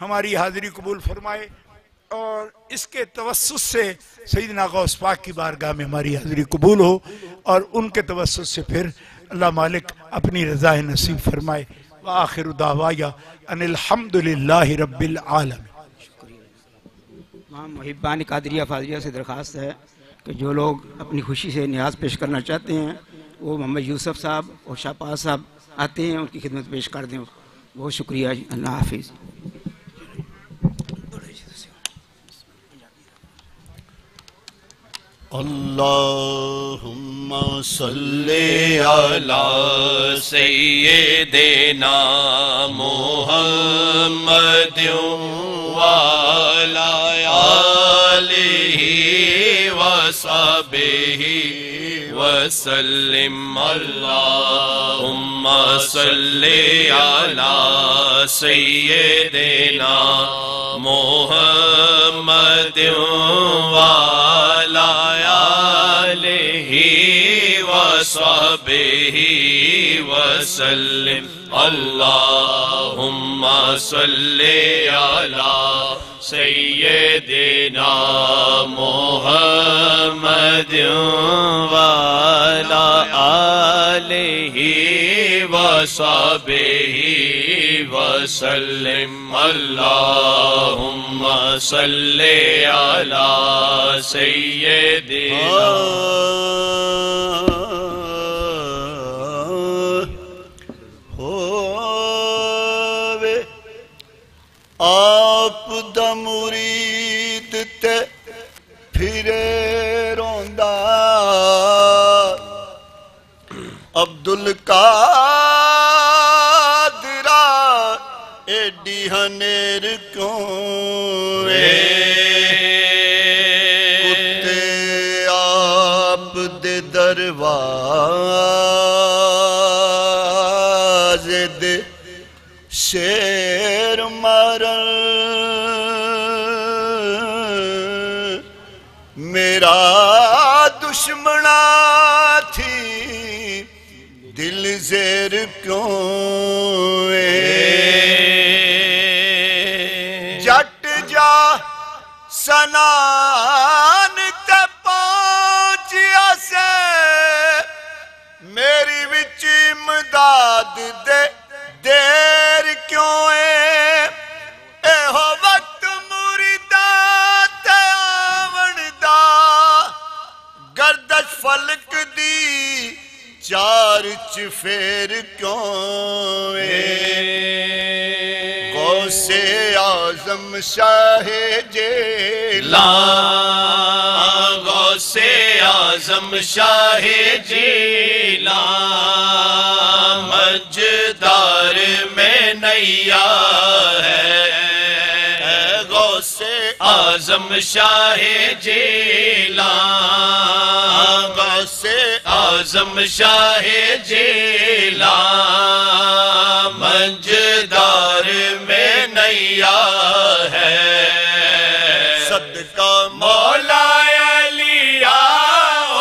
ہماری حاضری قبول فرمائے اور اس کے توسط سے سیدنا غوث پاک کی بارگاہ میں ہماری حاضری قبول ہو اور ان کے توسط سے پھر اللہ مالک اپنی رضا نصیب فرمائے۔ وآخر دعوایا ان الحمدللہ رب العالمین۔ تمام محبان قادریہ فاضلیہ سے درخواست ہے کہ جو لوگ اپنی خوشی سے نیاز پیش کرنا چاہتے ہیں وہ محمد یوسف صاحب اور شاہپاز صاحب آتے ہیں، ان کی خدمت پیش کر دیں۔ بہت شکریہ، اللہ حافظ۔ اللہم صلی علی سیدنا محمد وعلی آلہ وصحبہ وسلم۔ اللہم صلی علی سیدنا محمد وعلی آلہ وصحبہ وسلم۔ اللہم صلی علی سیدنا محمد وعلی آلہ وصحبہ وسلم۔ اللہم صلی علی سیدنا آپ دا مرید تے پھرے روندا عبدالقادرہ ایڈی ہنیر کیوں کتے آپ دے دروازے دے شیر مارن میرا دشمنا تھی دل زیر کیوں جٹ جا سنان تے پہنچیا سے میری وچ امداد دے دیر کیوں اے ہو وقت مریدہ تے آون دا گردش فلک دی چار چفیر کیوں غوث اعظم شاہ جیلان غوث اعظم شاہ جیلان مجدار میں نیا ہے غوث اعظم شاہ جیلان غوث اعظم شاہ جیلان مجدار میں نیا ہے صدقہ مولا علی آؤ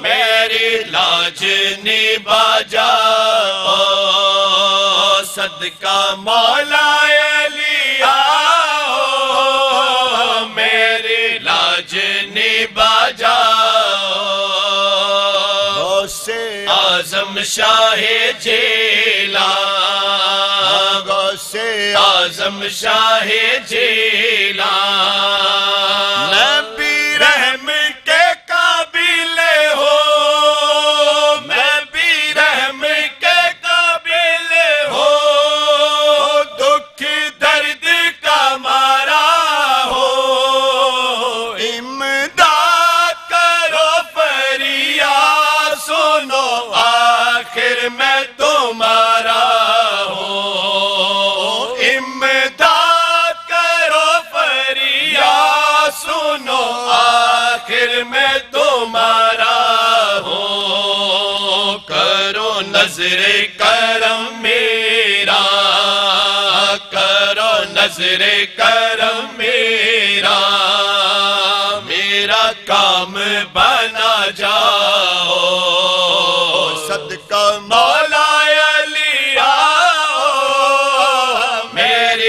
میری لاج نبھا جاؤ صدقہ مولا علی آؤ میری لاج نبھا جاؤ غوث اعظم شاہ جیلان غوث اعظم شاہ جیلان نبی رحم کے قابل ہو نبی رحم کے قابل ہو دکھ درد کا مارا ہو امداد کرو فریاد سنو آخر میں تمہارا ہو امداد کرو فریاد سنو آخر میں تمہارا ہو کرو نظر کرم میرا کرو نظر کرم میرا میرا کام بنا جاؤ صدقہ مولا علی آؤ میری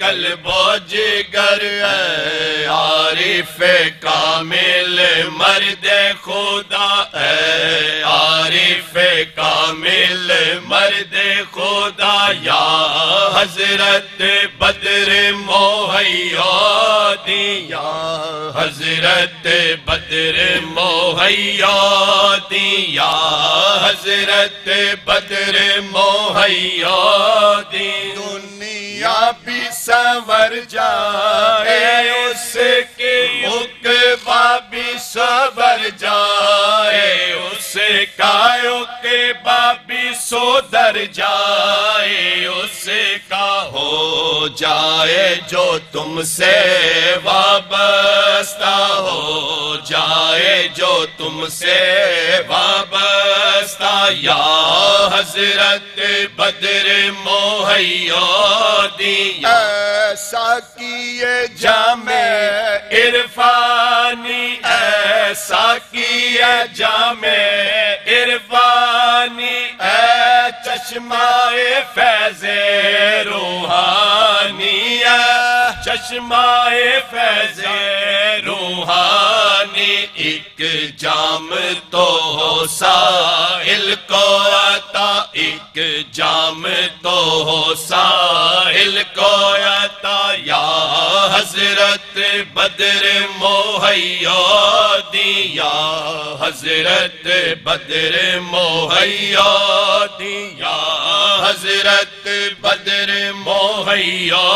قلب و جگر اے عارف کامل مرد خدا اے عارف کامل مرد خدا یا حضرت بدر مہیا دی یا حضرت بدر مہیا دی یا حضرت بدر مہیا دی دنیا بھی سنور جائے اس کے عقبہ بھی سنور جائے اس کا عقبہ بھی سدھر جائے اس کا ہو جائے جو تم سے وابستہ ہو جائے جو تم سے وابستہ یا حضرت بدر مہیا دی ایسا کیے جام عرفانی ایسا کیے جام عرفانی اے چشمہ فیض روحانی اے چشمہ فیض روحانی ایک جام تو ہو سائل کو عطا ایک جام تو ہو سائل کو عطا یا حضرت بدر مہیا دی یا حضرت بدر مہیا دی یا حضرت بدر مہیا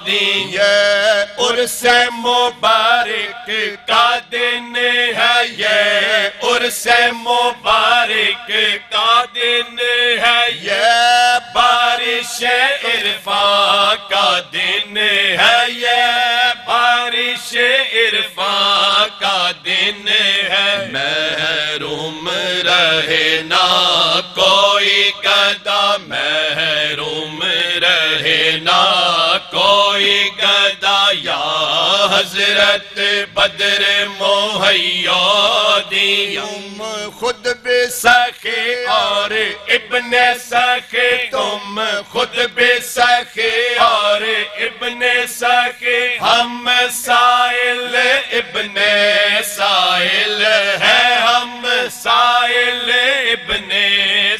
دی یہ عرس مبارک کا دن ہے یہ عرس مبارک کا دن ہے یہ بارش عرفان کا دن ہے یہ بارش عرفان کا دن ہے محروم رہے نہ کوئی گدا محروم رہے نہ کوئی گدا یا حضرت بدر مہیا دی تم خود بھی سخی اور ابن سخی تم خود بھی سخی اور ابن سخی ہم سائل ابن سائل ہے ہم سائل ابن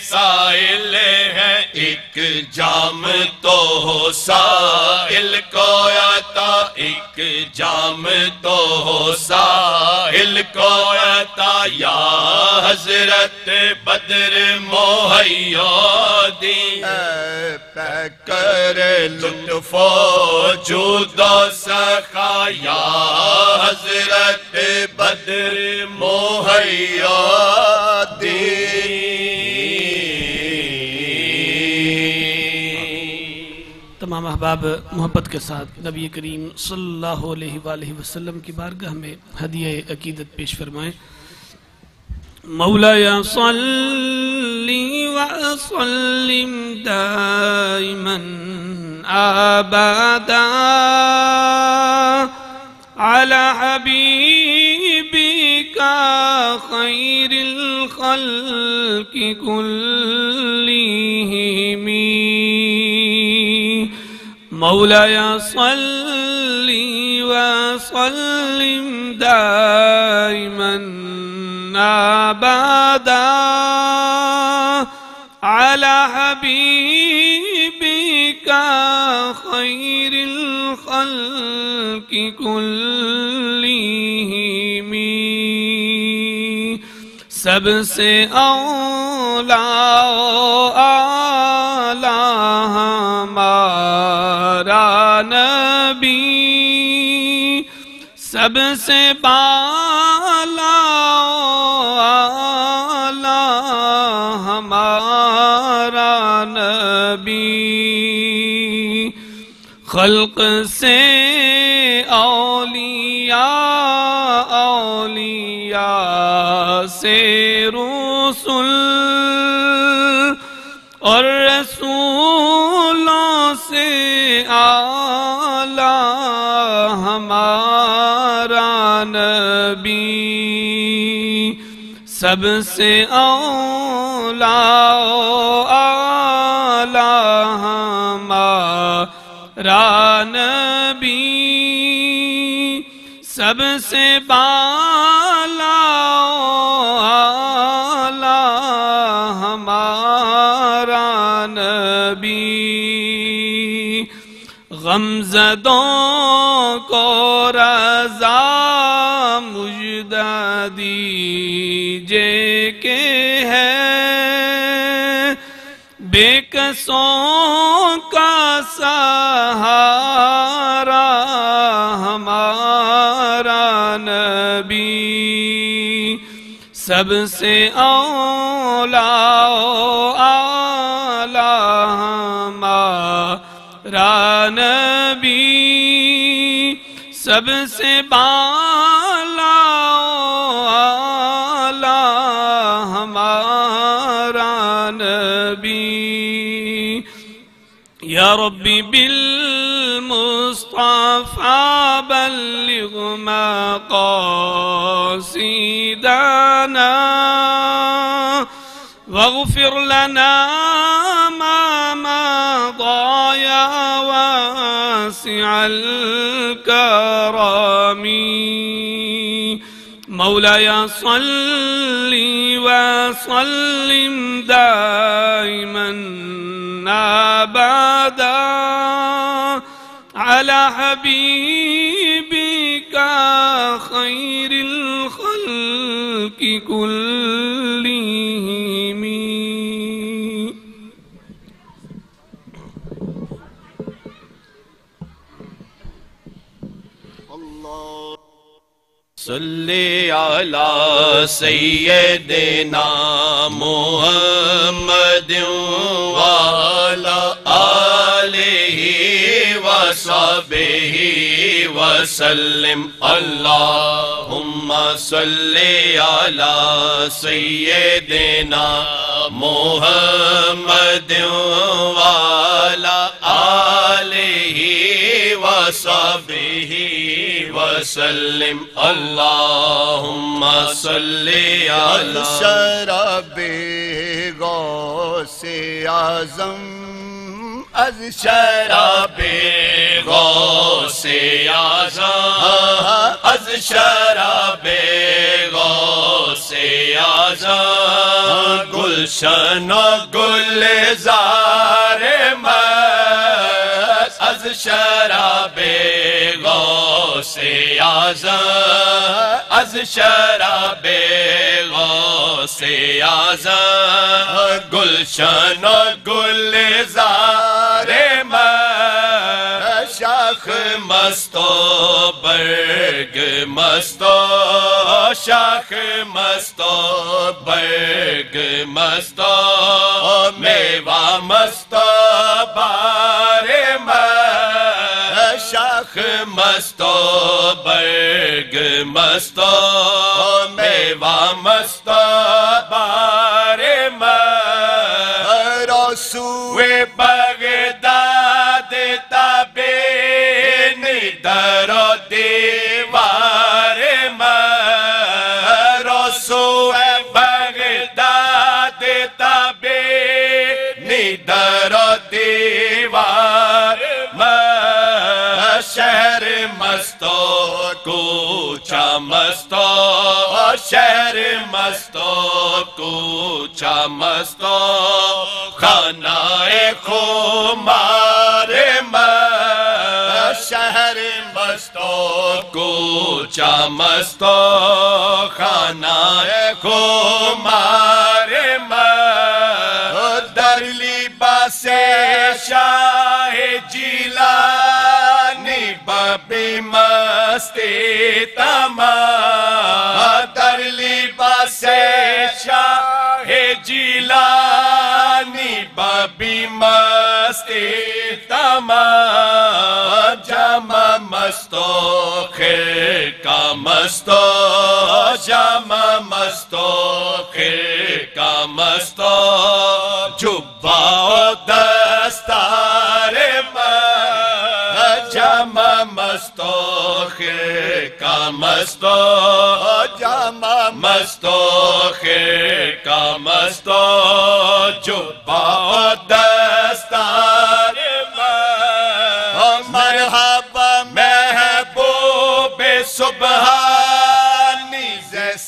سائل ہے ایک جام تو ہو سائل کو عطا ایک جام تو ہو سائل کو عطا یا حضرت بدر مہیا دی اے پہ کر لطف و جود و سخا یا حضرت بدر مہیا دی تمام احباب محبت کے ساتھ نبی کریم صلی اللہ علیہ وآلہ وسلم کی بارگاہ میں ہدیہ عقیدت پیش فرمائیں۔ مولایا صلی وسلم دائما ابدا على حبيبك خير الخلق كلهم مولاي صل وسلم دائما ابدا على حبيبك خير الخلق كلهم سب سے اعلیٰ ہمارا نبی سب سے بالا ہمارا نبی خلق سے اولیاء سے رسول اور رسولوں سے اعلیٰ ہمارا نبی سب سے اعلیٰ ہمارا نبی سب سے بالا اعلیٰ ہمارا نبی غمزدوں کو رضا مجدہ دیجے کہ ہے بے کسوں کا سہارا ہمارا نبی سب سے اولیٰ اعلیٰ ہمارا نبی سب سے بالا اعلیٰ ہمارا نبی یا ربی بالمصطفى بلغ مقاصدنا واغفر لنا ما مضى يا واسع الكرم مولاي صل وسلم دائما أبدا على حبيبك خير الخلق كلهم صلی علی سیدنا محمد وعلی آلہ وصحبہ وسلم اللہم صلی علی سیدنا محمد وعلی آلہ وصحبہ وسلم اللہم صلی علی شراب غوث اعظم از شراب غوث اعظم از شراب غوث اعظم گلشن و گلزار مست از شراب غوث اعظم از شراب غوث اعظم گلشن و گلزار مست شاخ مست و برگ مست و شاخ مست و برگ مست و میوہ مست و بار مست شاخ مست و برگ مست و میوہ مست و بار مست رسول بغداد تابین در و دیوار مست رسول بغداد تابین در و دیوار مست شہر مست و کوچہ مست و شہر مست و کوچہ مست و خانہ خمار مست شہر مست و کوچہ مست و خانہ خمار مست در لباس شاہ جیلانی ببی مستی تمام در لباس شاہ جیلانی ببی مستی تمام جمع مست و خرقہ مست و جمع مست و خرقہ مست و جبہ و دستار مست جمع مست و خرقہ مست و جمع مست و خرقہ مست و جبہ و دستار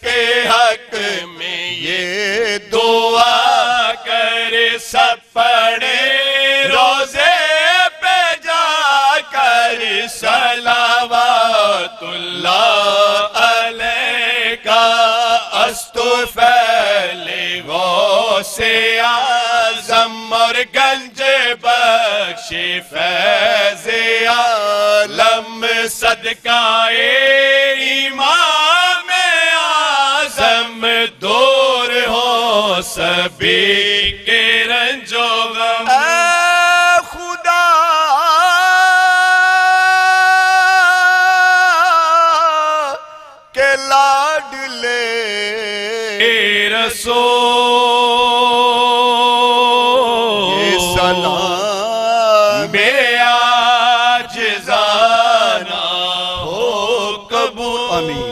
کے حق میں یہ دعا کرے سب پڑھے روزے پہ جا کر صلوات اللہ علیہ کا استفعل غوث اعظم اور گنج بخش فیض عالم صدقہ امام اعظم دور ہو سبھی کے رنج و غم خدا کے لاڈلے رسول یہ سلام بے عاجزانہ ہو قبول آمین.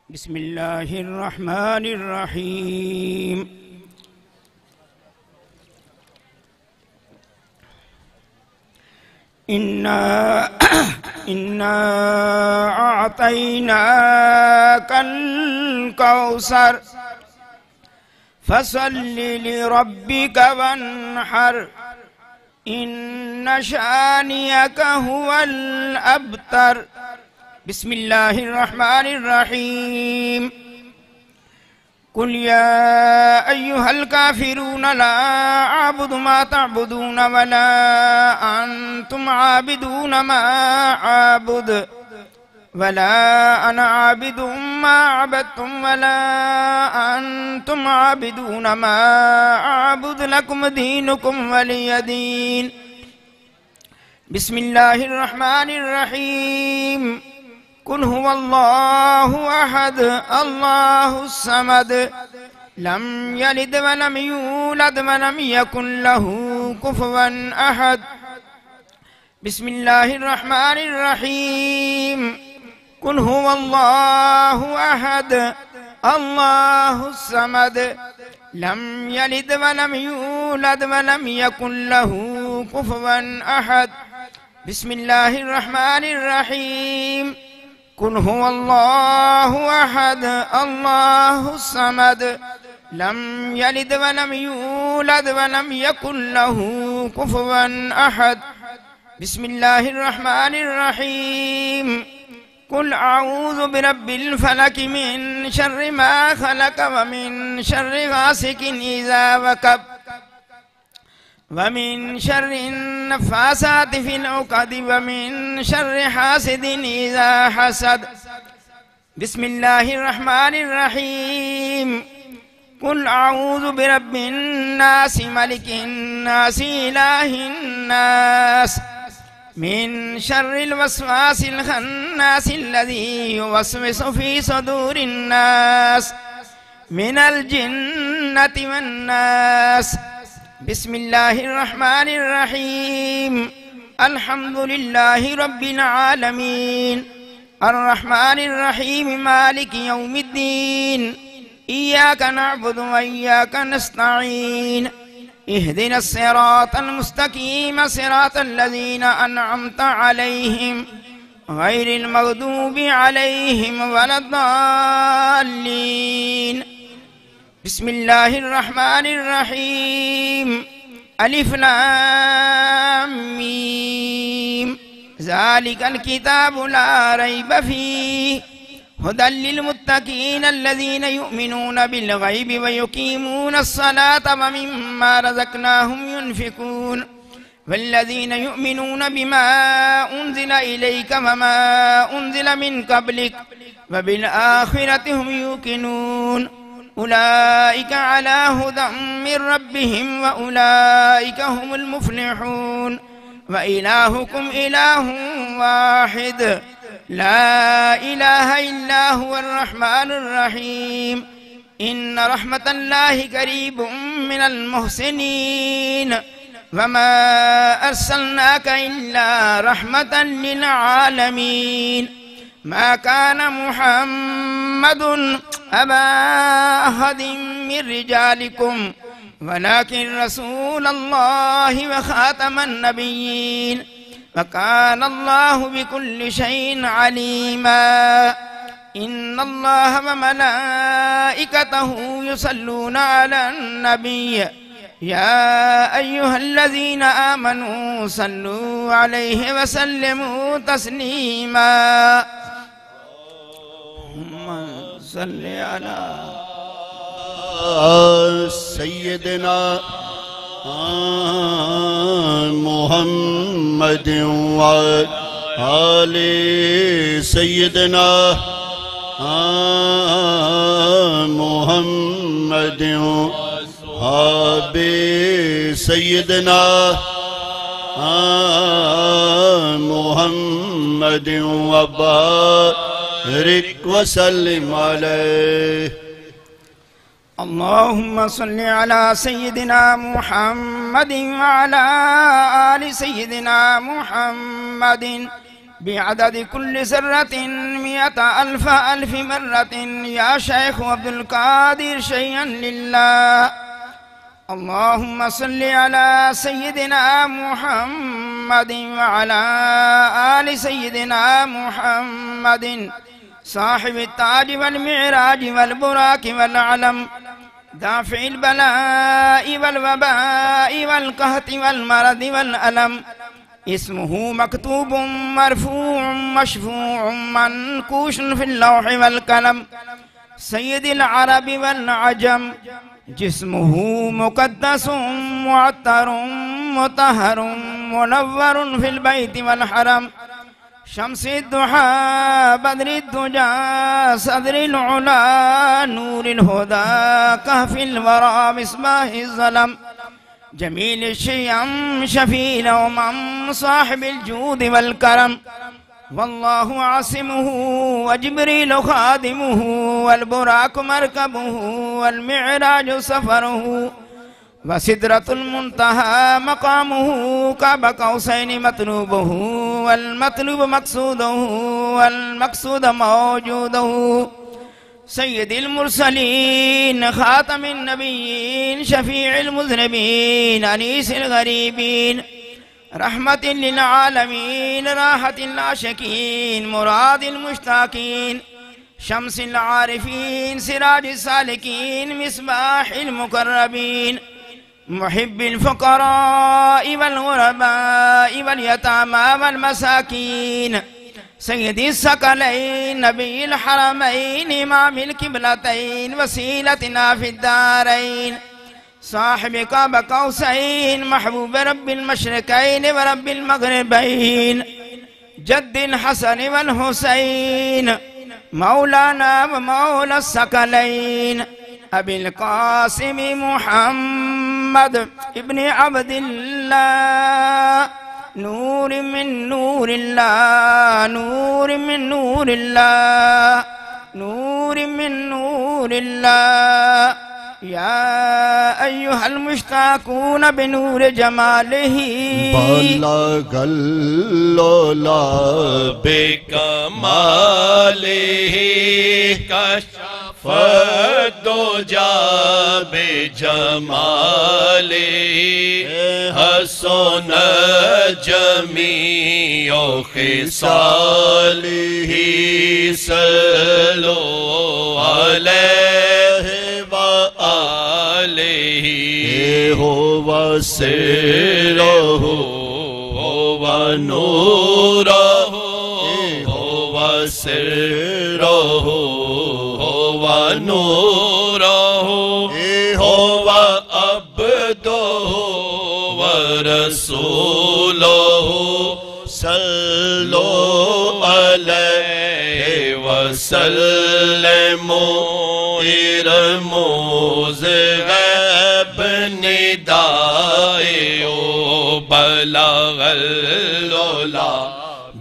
بسم اللہ الرحمن الرحیم اِنَّا أَعْطَيْنَاكَ الْكَوْثَرَ فَصَلِّ لِرَبِّكَ وَانْحَرْ إِنَّ شَانِئَكَ هُوَ الْأَبْتَرُ بسم اللہ الرحمن الرحیم قل یا ایہا الکافرون لا اعبد ما تعبدون ولا انتم عابدون ما عابد ولا انا عابد ما عبدتم ولا انتم عابدون ما اعبد لکم دینکم ولی دین بسم اللہ الرحمن الرحیم قل هو اللہ احد اللہ الصمد لم یلد ولم یولد ولم یکن له کفوا احد بسم اللہ الرحمن الرحیم قل هو اللہ احد اللہ الصمد لم یلد ولم یولد ولم یکن له کفوا احد بسم اللہ الرحمن الرحیم قل هو اللہ احد اللہ الصمد لم یلد ولم یولد ولم یکن له کفوا احد بسم اللہ الرحمن الرحیم قل اعوذ برب الفلق من شر ما خلق ومن شر غاسق اذا وقب ومن شر النفاسات في العقد ومن شر حاسد إذا حسد بسم الله الرحمن الرحيم قل أعوذ برب الناس ملك الناس إله الناس من شر الوسواس الخناس الذي يوسوس في صدور الناس من الجنة والناس بسم اللہ الرحمن الرحیم الحمد للہ رب العالمین الرحمن الرحیم مالک یوم الدین ایاک نعبد و ایاک نستعین اہدنا الصراط المستقیم صراط الذین انعمت علیہم غیر المغضوب علیہم ولا الضالین بسم اللہ الرحمن الرحیم الف لام میم ذالک الکتاب لا ریب فیہ ہدی للمتقین الذین یؤمنون بالغیب ویقیمون الصلاة ومما رزقناہم ينفقون والذین یؤمنون بما انزل الیک وما انزل من قبلک وبالآخرة هم یوقنون أولئك على هدى من ربهم وأولئك هم المفلحون وإلهكم إله واحد لا إله إلا هو الرحمن الرحيم إن رحمة الله قريب من المحسنين وما أرسلناك إلا رحمة للعالمين ما كان محمد أبا أحد من رجالكم ولكن رسول الله وخاتم النبيين وكان الله بكل شيء عليما إن الله وملائكته يصلون على النبي يا أيها الذين آمنوا صلوا عليه وسلموا تسليما اللهم صل على سيدنا محمد وآل سيدنا محمد وآل سيدنا محمد وبارك وسلم عليه اللهم صل على سيدنا محمد وعلى آل سيدنا محمد بعدد كل ذرة 100,000 مرة يا شيخ عبد القادر شيئا لله اللهم صل على سيدنا محمد وعلى آل سيدنا محمد صاحب التاج والمعراج والبراك والعلم دافع البلاء والوباء والقهط والمرض والألم اسمه مكتوب مرفوع مشفوع منقوش في اللوح والقلم سيد العرب والعجم جسمه مقدس معطر مطهر منور في البيت والحرم شمس الضحى بدر الدجى صدر العلا نور الهدى كهف الورى مصباح الظلم جميل الشيم شفيع الأمم صاحب الجود والكرم والله عاصمه وجبريل خادمه والبراك مركبه والمعراج سفره وسدرة المنتهى مقامه كعب قوسين مطلوبه والمطلوب مقصوده والمقصود موجوده سيد المرسلين خاتم النبيين شفيع المذنبين أنيس الغريبين رحمة للعالمين راحة العاشقين مراد المشتاقين شمس العارفين سراج السالكين مصباح المقربين محب الفقراء والغرباء واليتامى والمساكين سيد الثقلين نبي الحرمين إمام القبلتين وسيلتنا في الدارين صاحب قاب قوسين محبوب رب المشرقين ورب المغربين جد الحسن والحسين مولانا ومولى الثقلين أبي القاسم محمد ابن عبد الله نور من نور الله نور من نور الله نور من نور الله يا أيها المشتاقون بنور جماله بلغ اللولا بكماله كشف الدجى بجماله حسن جميع خصاله صلوا عليه وآله هو سره هو نوره هو سره هو نوره هو عبده ورسوله صلوا عليه وسلموا رموز غیب ندائی بلغ اللولا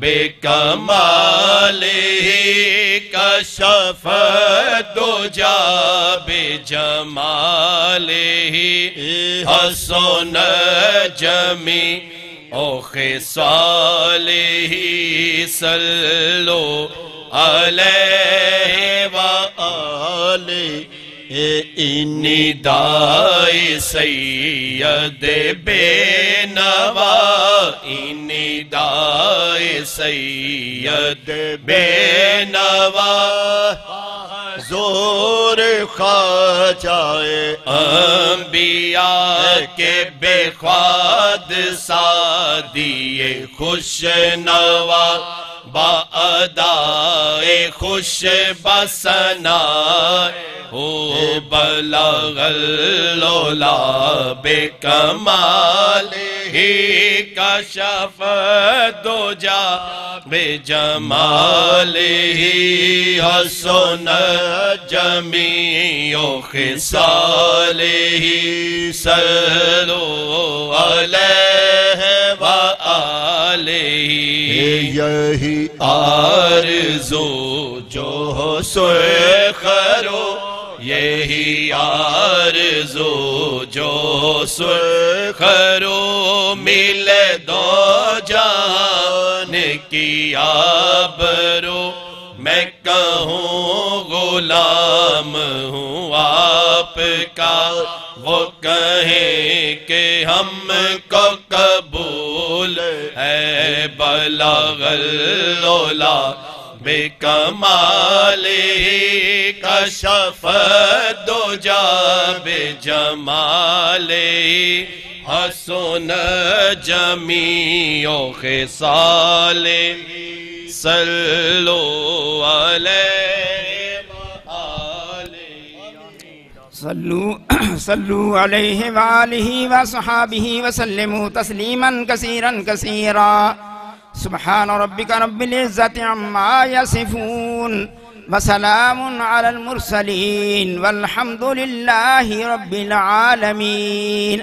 بکمالہ کشف الدجى بجمالہ حسن جمیع خصالہ صلوا علیہ وآلہ انی دائی سید بے نوا انی دائی سید بے نوا زور خواجہ انبیاء کے بے خواد سادی خوش نوا با ادائے خوش بسنا ہو بلغ اللولا بے کمال ہی کشف دو جا بے جمال ہی حسن جمیع خصال ہی صلو علیہ وآلہ یہی آرزو جو سرخرو یہی آرزو جو سرخرو ملے دو جان کی آبرو میں کہوں غلام ہوں آپ کا وہ کہیں کہ ہم کو قبول ہے بلغ اللولا بے کمالی کشف دو جا بے جمالی حسن جمیع خصالی صلو علیہ وآلہ صلو علیہ وآلہ وصحابہ وسلموا تسلیما کثیرا کثیرا سبحان ربک رب العزت عما یصفون وسلام علی المرسلین والحمد للہ رب العالمین۔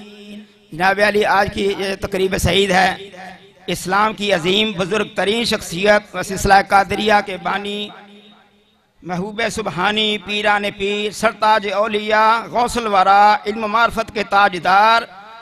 جناب علی، آج کی تقریب سعید ہے۔ اسلام کی عظیم بزرگ ترین شخصیت و سلسلہ قادریہ کے بانی محبوب سبحانی پیران پیر سرتاج اولیاء غوث الورا علم معرفت کے تاجدار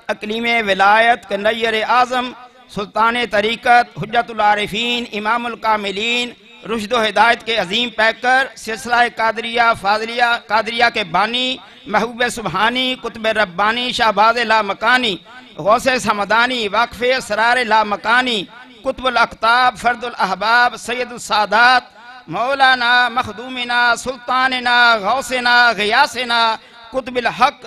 اقلیم ولایت کے نیر اعظم سلطان طریقت حجت العارفین امام الکاملین رشد و ہدایت کے عظیم پیکر سلسلہ قادریہ فاضلیہ قادریہ کے بانی محبوب سبحانی قطب ربانی شہباز لامکانی غوث سمدانی واقف اسرار لامکانی قطب الاقطاب فرد الاحباب سید السادات مولانا مخدومنا سلطاننا غوثنا غیاسنا قطب الحق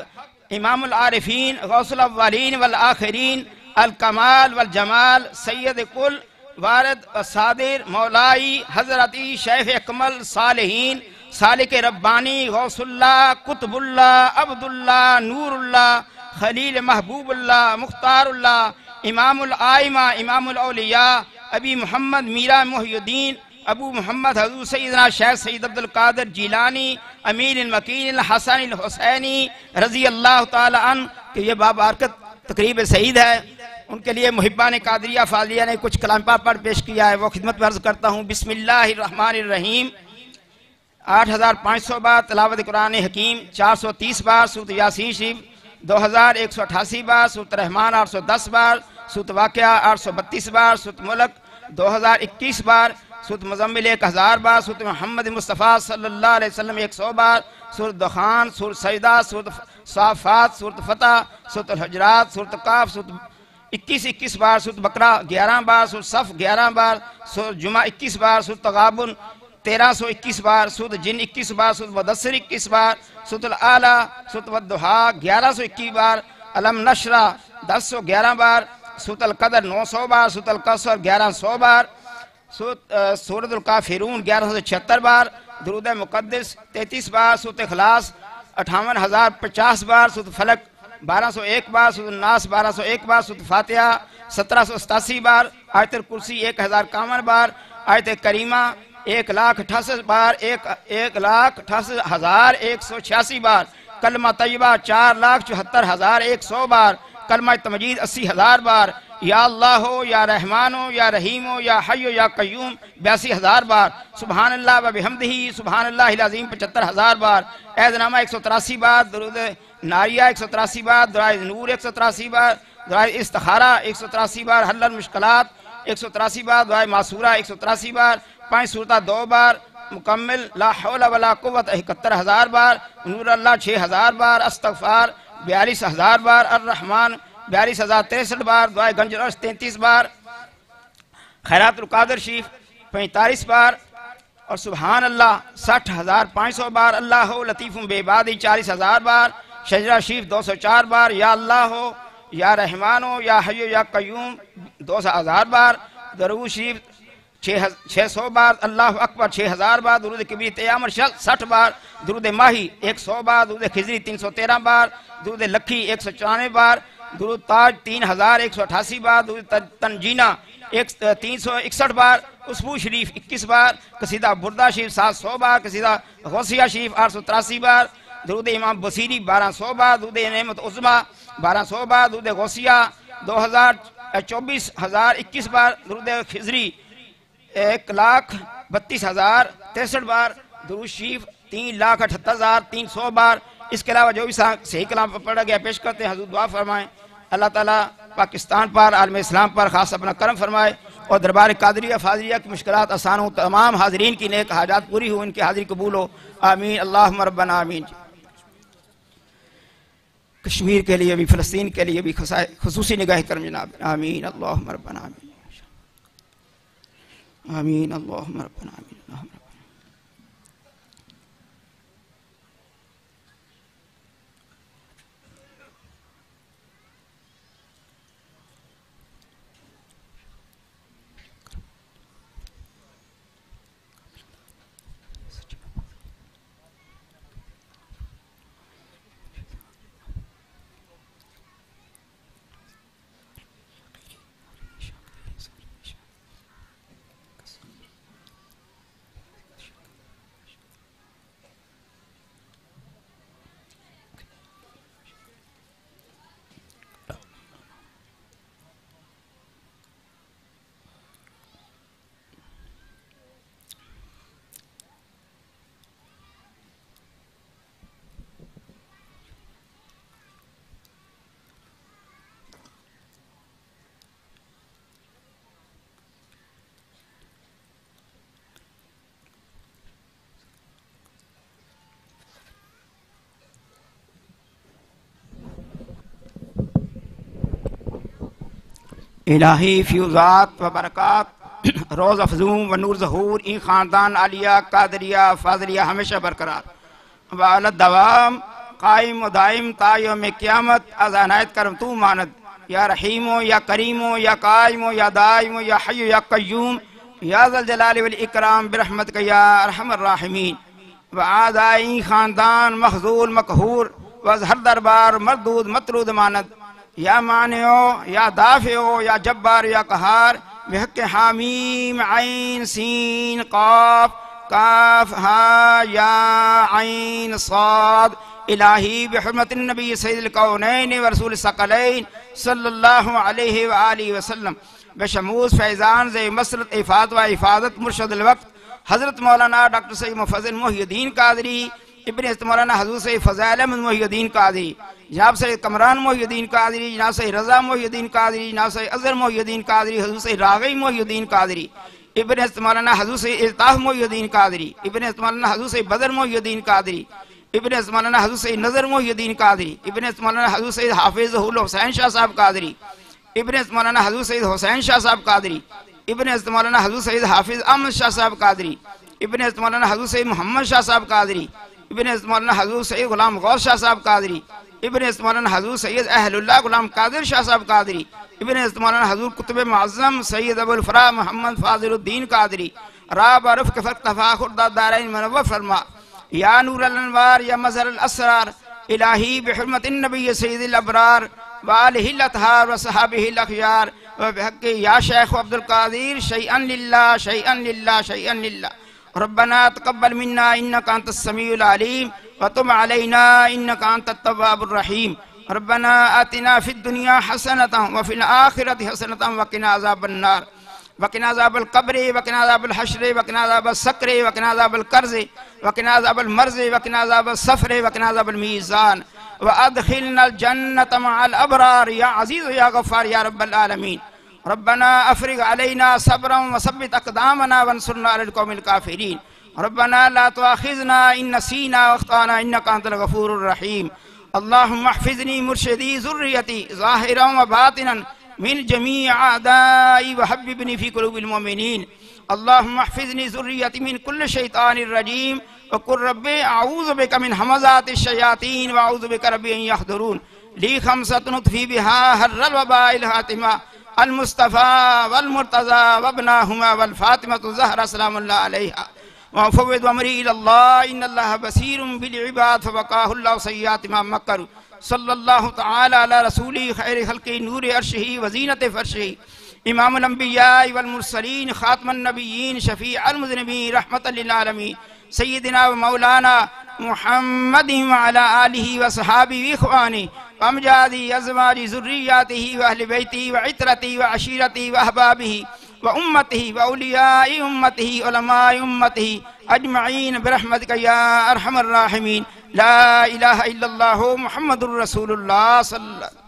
امام العارفین غوث الاولین والآخرین الکمال والجمال سید کل وارد و صادر مولائی حضرتی شیخ اکمل صالحین سالک ربانی غوث اللہ قطب اللہ عبداللہ نور اللہ خلیل محبوب اللہ مختار اللہ امام الائمہ امام الاولیاء ابی محمد میرا محی الدین ابو محمد حضور سیدنا شیخ سید عبدالقادر جیلانی امیر المکین الحسن الحسینی رضی اللہ تعالی عنہ کہ یہ بابرکت تقریب سعید ہے۔ ان کے لیے محبان قادریہ فاضلیہ نے کچھ کلام پاک پڑھ پیش کیا ہے، وہ خدمت میں عرض کرتا ہوں۔ بسم اللہ الرحمن الرحیم 8500 بار تلاوت قرآن حکیم، 430 بار سورۃ یاسین شریف، 2188 بار سورۃ رحمان، 810 بار سورۃ واقعہ، 832 بار سورۃ ملک، 2021 بار سورۃ مزمل، 1000 بار سورۃ محمد مصطفیٰ صلی اللہ علیہ وسلم، 100 بار سورۃ دخان، سورۃ سجدہ، سورۃ صافات، سورۃ فتح، سورۃ الحجرات، سورۃ قاف، سورۃ 21 بار سورۃ بقرہ، 11 بار سورۃ صف، 11 بار سورۃ جمعہ، 21 بار سورۃ تغابن، 1321 بار سورۃ جن، 21 بار سورۃ مدثر، 21 بار سورۃ الاعلیٰ، سورۃ والضحیٰ، 1121 بار علم نشرہ، 1011 بار سورۃ القدر، 900 بار سورۃ الکوثر، 1100 بار سورۃ الکافرون، 1176 بار درود مقدس، 33 بار سورۃ اخلاص، 58050 بار سورۃ فلق، 1201 بار سورۃ الناس، 1201 بار سورۃ فاتحہ، 1787 بار آیت الکرسی، 1051 بار آیت کریمہ، 1,68,000 بار 1,68,186 بار کلمہ طیبہ، 4,74,100 بار کلمہ تمجید، 80,000 بار یا اللہ ہو یا رحمان ہو یا رحیم ہو یا حی یا قیوم، 82,000 بار سبحان اللہ و بحمدہ سبحان اللہ العظیم، 75,000 بار عہد نامہ، 183 بار درود ناریہ، 183 بار دعائے نور، 183 بار دعائے استخارہ، 183 بار حل المشکلات، 183 بار دعائے معصورہ، 183 بار 5 صورتہ 2 بار، مکمل لا حول ولا قوت 71,000 بار، نور اللہ 6,000 بار، استغفار 42,000 بار، الرحمن 42,063 بار، دعائے گنج رس 33 بار، خیرات القادر شریف 45 بار، اور سبحان اللہ 60,500 بار، اللہ لطیف بعبادہ 40,000 بار، شجرہ شریف 204 بار، یا اللہ ہو یا رحمان ہو یا حی یا قیوم 2,000 بار، درود شریف 600 بار، اللہ اکبر 6,000 بار، درود کبیر تیامر 60 بار، درود ماہی 100 بار، درود خضری 313 بار، درود لکھی 194 بار، درود تاج 3,188 بار، درود تنجینہ 361 بار، اسبو شریف 21 بار، قصیدہ بردہ شریف 700 بار، قصیدہ غوثیہ شریف 883 بار، درود امام بصیری 1200 بار، درود نعمت عظمیٰ 1200 بار، درود غوثیہ 24,021 بار، درود خضری 1,32,063 بار، درود شریف 3,78,300 بار۔ اس کے علاوہ جو بھی صحیح کلام پڑھا گیا پیش کرتے ہیں، حضور دعا فرمائیں اللہ تعالیٰ پاکستان پر، عالم اسلام پر خاص اپنا کرم فرمائے، اور دربار قادریہ فاضلیہ کی مشکلات آسان ہوں، تمام حاضرین کی نیک حاجات پوری ہوں، ان کی حاضری قبول ہو، آمین اللہم ربنا آمین۔ کشمیر کے لیے بھی، فلسطین کے لیے بھی خصوصی نگاہ کرم جناب، آمین اللہم ربنا آمین، آمین اللہم ربنا آمین، اللہم ربنا۔ الہی فیوزات و برکات روز افزوں و نور ظہور این خاندان عالیہ قادریہ فاضلیہ ہمیشہ برقرار وعلت دوام قائم و دائم تا یوم قیامت از عنایت کرم تو ماند یا رحیم یا کریم یا قائم یا دائم یا حی یا قیوم یا ذا الجلال والاکرام برحمتک یا ارحم الراحمین وعادائی خاندان مخذول مقہور و از ہر دربار مردود مطرود ماند یا مانعو یا دافعو یا جبار یا قہار بحق حامیم عین سین قاف کاف ہا یا عین صاد الہی بحرمت النبی سید الکونین ورسول الثقلین صلی اللہ علیہ وآلہ وسلم بشموس فیضان زی مسرت افاد و افادت مرشد الوقت حضرت مولانا ڈاکٹر سید مفضل محی الدین قادری ابن مولانا حضور سید فضائل احمد محی الدین قادری جناب سید کمران محی الدین قادری جناب سید رضا محی الدین قادری جناب سید اظہر محی الدین قادری حضور سید راغی محی الدین قادری ابن مولانا حضور سید الطاف محی الدین قادری ابن مولانا حضور سید بدر محی الدین قادری ابن مولانا حضور سید نظر محی الدین قادری ابن مولانا حضور سید حافظ حسین شاہ صاحب قادری ابن مولانا حضور سید حسین شاہ صاحب قادری ابن مولانا حضور سید حافظ احمد شاہ صاحب قادری ابن مولانا حضور سید محمد شاہ صاحب قادری ابن مولانا حضور سید غلام غوث شاہ صاحب قادری ابن مولانا حضور سید اہل اللہ غلام قادر شاہ صاحب قادری ابن مولانا حضور قطب معظم سید ابو الفرا محمد فاضل الدین قادری راب رفق فرق تفاخر دارین منور فرما یا نور الانوار یا مظہر الاسرار الہی بحرمت النبی سید الابرار وآلہ الاطہار وصحابہ الاخیار وبحق یا شیخ عبد القادر شیئا للہ شیئا للہ شیئا للہ ربنا تقبل منا انك انت السميع العليم وتب علينا انك انت التواب الرحيم ربنا آتنا في الدنيا حسنة وفي الآخرة حسنة وقنا عذاب النار وقنا عذاب القبر وقنا عذاب الحشر وقنا عذاب السقر وقنا عذاب القرز وقنا عذاب المرض وقنا عذاب السفر وقنا عذاب الميزان وادخلنا الجنة مع الأبرار يا عزيز يا غفار يا رب العالمين ربنا افرغ علينا صبرا وثبت اقدامنا وانصرنا على القوم الكافرين ربنا لا تؤاخذنا ان نسينا واخطانا انك انت الغفور الرحيم اللهم احفظني مرشدي ذريتي ظاهرا وباطنا من جميع اعدائي وحببني في قلوب المؤمنين اللهم احفظني ذريتي من كل شيطان رجيم وقل ربي اعوذ بك من همزات الشياطين واعوذ بك ربي ان يحضرون لي خمسة نطفي بها هر الوباء الهاتمة المصطفى والمرتضى وابناهما والفاطمة الزهرا سلام الله عليها وفوض امري الى الله ان الله بصير بالعباد فوقاه الله سيئات ما مكروا صلى الله تعالى على رسوله خير خلق نور عرشه وزينة فرشه امام الانبیاء والمرسلین خاتم النبیین شفیع المذنبین رحمتا للعالمین سیدنا و مولانا محمد وعلى آلہ وصحابہ واخوانہ وامجاد ازواج ذریاتہ واہل بیتہ وعطرتہ وعشیرتہ واحبابہ وامتہ واولیاء امتہ علماء امتہ اجمعین برحمتک یا ارحم الراحمین لا الہ الا اللہ محمد الرسول اللہ صلی اللہ علیہ وسلم.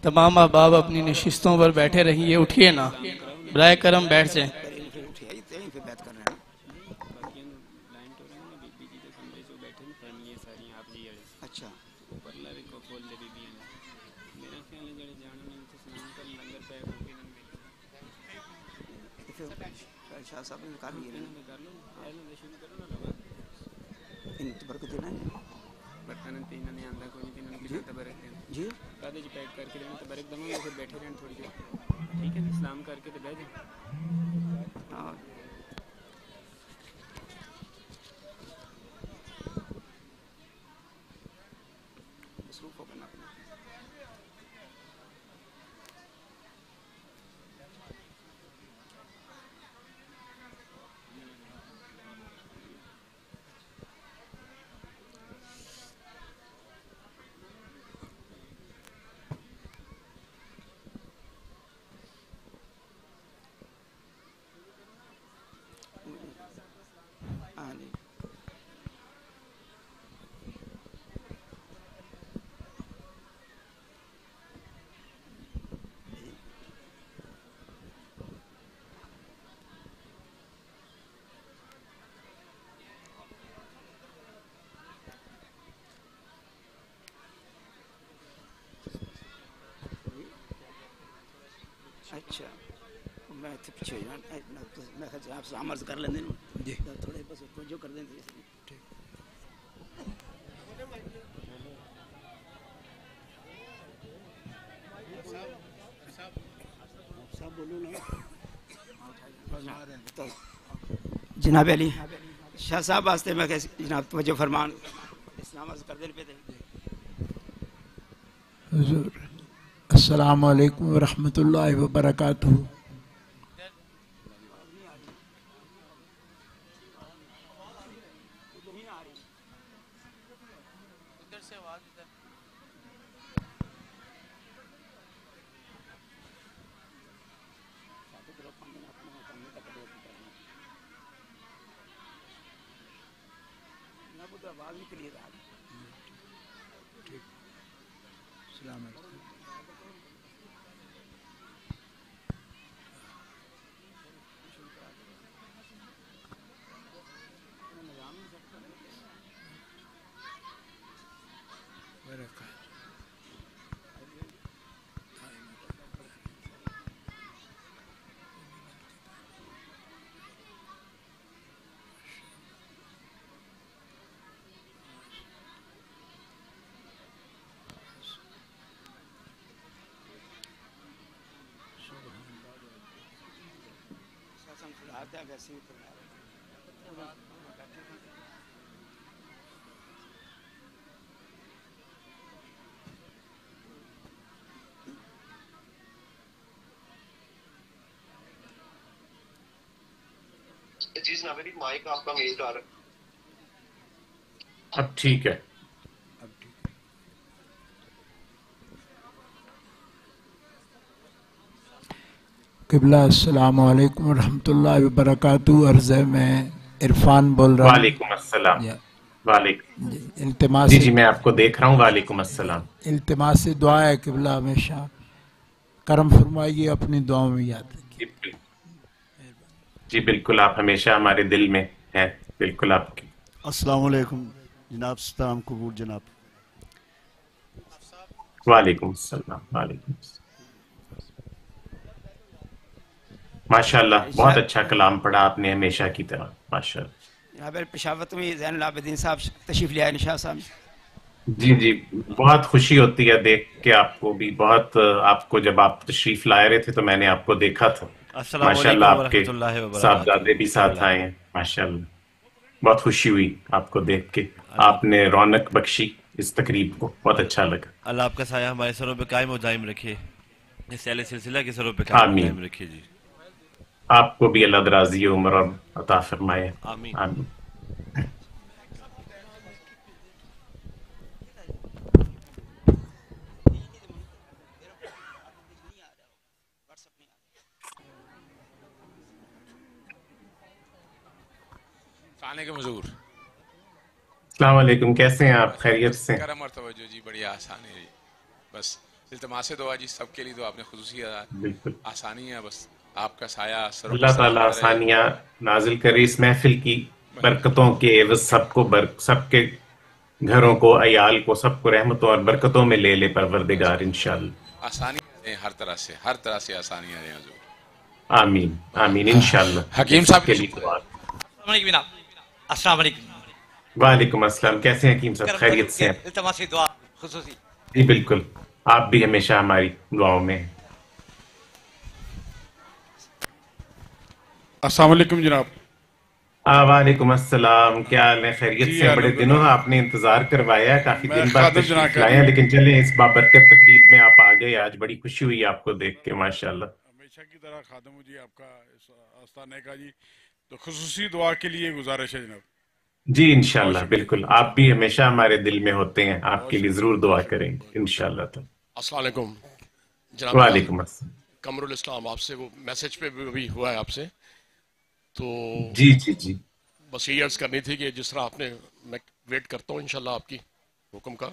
تمام احباب اپنی نشستوں پر بیٹھے رہیے، اٹھیے نا، برائے کرم بیٹھ جائیں. جی پیک کر کے دینا تو برک دوں گا، پھر بیٹھے رہنا تھوڑی دیر، ٹھیک ہے نا؟ سلام کر کے تو بیٹھ جائیں. مصروف ہو کرنا اپنا. اچھا میں پیچھے میں آپ سے عمل کر لیں جی تھوڑے بس جو کر دیں جناب علی شاہ صاحب واسطے میں جناب توجہ فرمان اسلام عرض کر دیں پہ تھے. حضور السلام علیکم ورحمۃ اللہ وبرکاتہ. آواز نکلی رہا ٹھیک السلام علیکم. ویسے ہی جی جناب میری مائک آپ کا میوٹ آ رہا ہے. اب ٹھیک ہے. قبلہ السلام علیکم ورحمۃ اللہ وبرکاتہ. عرض ہے میں عرفان بول رہا ہوں. وعلیکم السلام. وعلیکم. التماس جی میں آپ کو دیکھ رہا ہوں. وعلیکم السلام. التماس دعا ہے قبلہ، ہمیشہ کرم فرمائیے، اپنی دعاؤں میں یاد رکھیے. جی بالکل، آپ ہمیشہ ہمارے دل میں ہیں. بالکل آپ کی. السلام علیکم جناب. سلام قبول جناب. وعلیکم السلام. وعلیکم السلام. ماشاء اللہ بہت اچھا کلام پڑھا آپ نے، ہمیشہ کی طرح. ماشاء اللہ. یہاں پر پشاور میں زین العابدین صاحب تشریف لے آئے، نشاء صاحب. جی بہت خوشی ہوتی ہے دیکھ کے آپ کو بھی. بہت آپ کو جب آپ تشریف لائے رہے تھے تو میں نے آپ کو دیکھا تھا. ماشاء اللہ آپ کے صاحبزادے بھی ساتھ آئے ہیں. ماشاء اللہ بہت خوشی ہوئی آپ کو دیکھ کے. آپ نے رونق بخشی اس تقریب کو، بہت اچھا لگا. اللہ آپ کا سایہ ہمارے سروں پہ قائم و دائم رکھے، اس اہل سلسلہ کے سروں پہ قائم و دائم رکھے. جی آپ کو بھی اللہ دراز عمر اور عطا فرمائے. آمین. آمین. آنے کے مزور. السلام علیکم، کیسے ہیں آپ؟ خیریت سے؟ کرم اور توجہ جی، بڑی آسان ہے جی. بس التماس دعا جی سب کے لیے تو آپ نے خصوصی آسانی ہے. بس آپ کا سایہ اللہ تعالیٰ آسانیاں نازل کرے اس محفل کی برکتوں کے عوض سب کو سب کے گھروں کو، عیال کو، سب کو رحمتوں اور برکتوں میں لے لے پروردگار انشاءاللہ. آسانیاں دیں ہر طرح سے آسانیاں دیں حضور. آمین آمین انشاءاللہ. حکیم صاحب کے لیے دعا. السلام علیکم. وعلیکم السلام. کیسے ہیں حکیم صاحب؟ خیریت سے ہیں؟ التماس دعا خصوصی. جی بالکل، آپ بھی ہمیشہ ہماری دعاؤں میں ہیں. السلام علیکم جناب. وعلیکم السلام. کیا حال ہے؟ خیریت سے؟ بڑے دنوں آپ نے انتظار کروایا، کافی دن بعد تشریف لائے ہیں، لیکن چلیں اس بابرکت تقریب میں آپ آ گئے. آج بڑی خوشی ہوئی آپ کو دیکھ کے. ماشاءاللہ ہمیشہ کی طرح خادم جی آپ کا اس آستانے کا جی، تو خصوصی دعا کے لیے گزارش ہے جناب. جی انشاءاللہ بالکل، آپ بھی ہمیشہ ہمارے دل میں ہوتے ہیں. آپ کے لیے ضرور دعا کریں گے انشاءاللہ. السلام علیکم جناب. وعلیکم السلام. قمر الاسلام آپ سے وہ میسج پہ بھی ہوا ہے آپ سے، تو جی بس یہ عرض کرنی تھی کہ جس طرح آپ نے، میں ویٹ کرتا ہوں انشاءاللہ آپ کی حکم کا.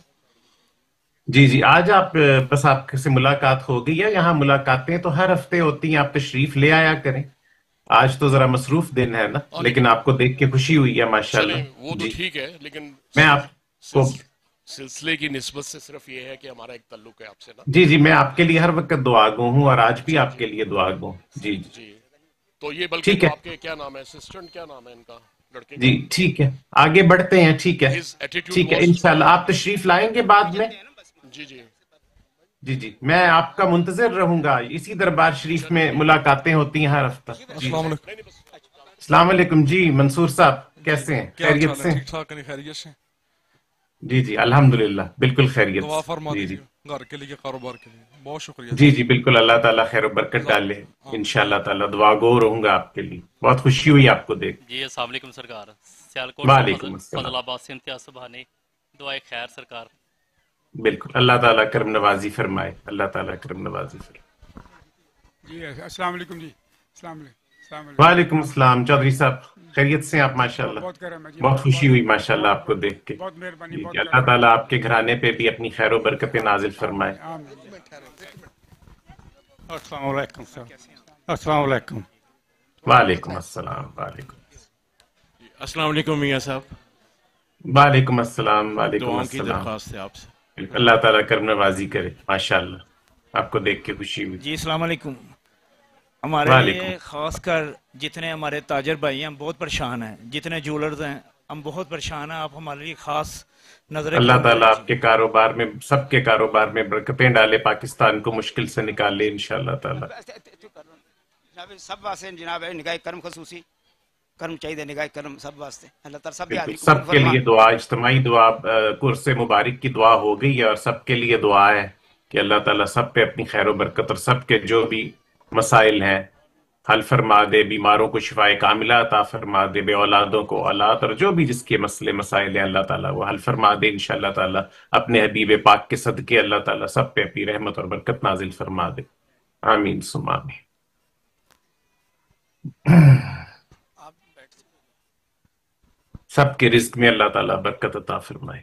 جی آج آپ بس آپ سے ملاقات ہو گئی ہے. یہاں ملاقاتیں تو ہر ہفتے ہوتی ہیں، آپ تشریف لے آیا کریں. آج تو ذرا مصروف دن ہے نا، لیکن آپ کو دیکھ کے خوشی ہوئی ہے ماشاءاللہ. وہ تو ٹھیک ہے، لیکن میں آپ کو سلسلے کی نسبت سے صرف یہ ہے کہ ہمارا ایک تعلق ہے آپ سے نا. جی میں آپ کے لیے ہر وقت دعا گو ہوں، اور آج بھی آپ کے لیے دعا گو. جی تو یہ بلکہ جو آپ کے کیا نام ہے، اسسٹنٹ کیا نام ہے ان کا لڑکے کا؟ جی ٹھیک ہے، آگے بڑھتے ہیں. ٹھیک ہے انشاءاللہ آپ تشریف لائیں گے بعد میں. جی میں آپ کا منتظر رہوں گا. اسی دربار شریف میں ملاقاتیں ہوتی ہیں ہر ہفتہ. السلام علیکم. جی منصور صاحب کیسے ہیں؟ خیریت سے؟ ٹھیک ٹھاک ہیں، خیریت سے. جی الحمدللہ بالکل خیریت. دعا فرما دیجیے گھر کے لیے، کاروبار کے لیے. بہت شکریہ. جی بالکل، اللہ تعالیٰ خیر و برکت ڈالے انشاءاللہ تعالیٰ. دعا گو رہوں گا آپ کے لیے. بہت خوشی ہوئی آپ کو دیکھ. جی السلام علیکم سرکار. وعلیکم السلام. فضل آباد سے امتیاز سبحانی دعائے خیر سرکار. بالکل، اللہ تعالیٰ کرم نوازی فرمائے. اللہ تعالیٰ کرم نوازی فرمائے. جی السلام علیکم. جی السلام علیکم. وعلیکم السلام. چودھری صاحب خیریت سے آپ؟ ماشاءاللہ بہت خوشی ہوئی ماشاءاللہ آپ کو دیکھ کے. اللہ تعالیٰ آپ کے گھرانے پہ بھی اپنی خیر و برکتیں نازل فرمائے. السلام علیکم. السلام علیکم. وعلیکم السلام. وعلیکم السلام علیکم میاں صاحب. وعلیکم السلام. وعلیکم دعا کی السلام. درخواست ہے آپ سے. اللہ تعالیٰ کرم نوازی کرے ماشاءاللہ. آپ کو دیکھ کے خوشی ہوئی. جی السلام علیکم. ہمارے لیے خاص کر جتنے ہمارے تاجر بھائی ہیں ہم بہت پریشان ہیں، جتنے جولرز ہیں ہم بہت پریشان ہیں. آپ ہمارے لیے خاص نظر. اللہ تعالیٰ آپ کے کاروبار میں، سب کے کاروبار میں برکتیں ڈالے، پاکستان کو مشکل سے نکالے انشاءاللہ تعالیٰ. سب واسطے جناب نگاہ کرم خصوصی کرم چاہیے، نگاہ کرم سب واسطے. اللہ تعالیٰ سب کے لیے دعا، اجتماعی دعا. قرص مبارک کی دعا ہو گئی ہے اور سب کے لیے دعا ہے کہ اللہ تعالیٰ سب پہ اپنی خیر و برکت، اور سب کے جو بھی مسائل ہیں حل فرما دے، بیماروں کو شفائے کاملہ عطا فرما دے، بے اولادوں کو اولاد، اور جو بھی جس کے مسئلے مسائل ہیں اللہ تعالیٰ وہ حل فرما دے انشاءاللہ تعالیٰ. اپنے حبیب پاک کے صدقے اللہ تعالیٰ سب پہ اپنی رحمت اور برکت نازل فرما دے. آمین ثم آمین. سب کے رزق میں اللہ تعالیٰ برکت عطا فرمائے.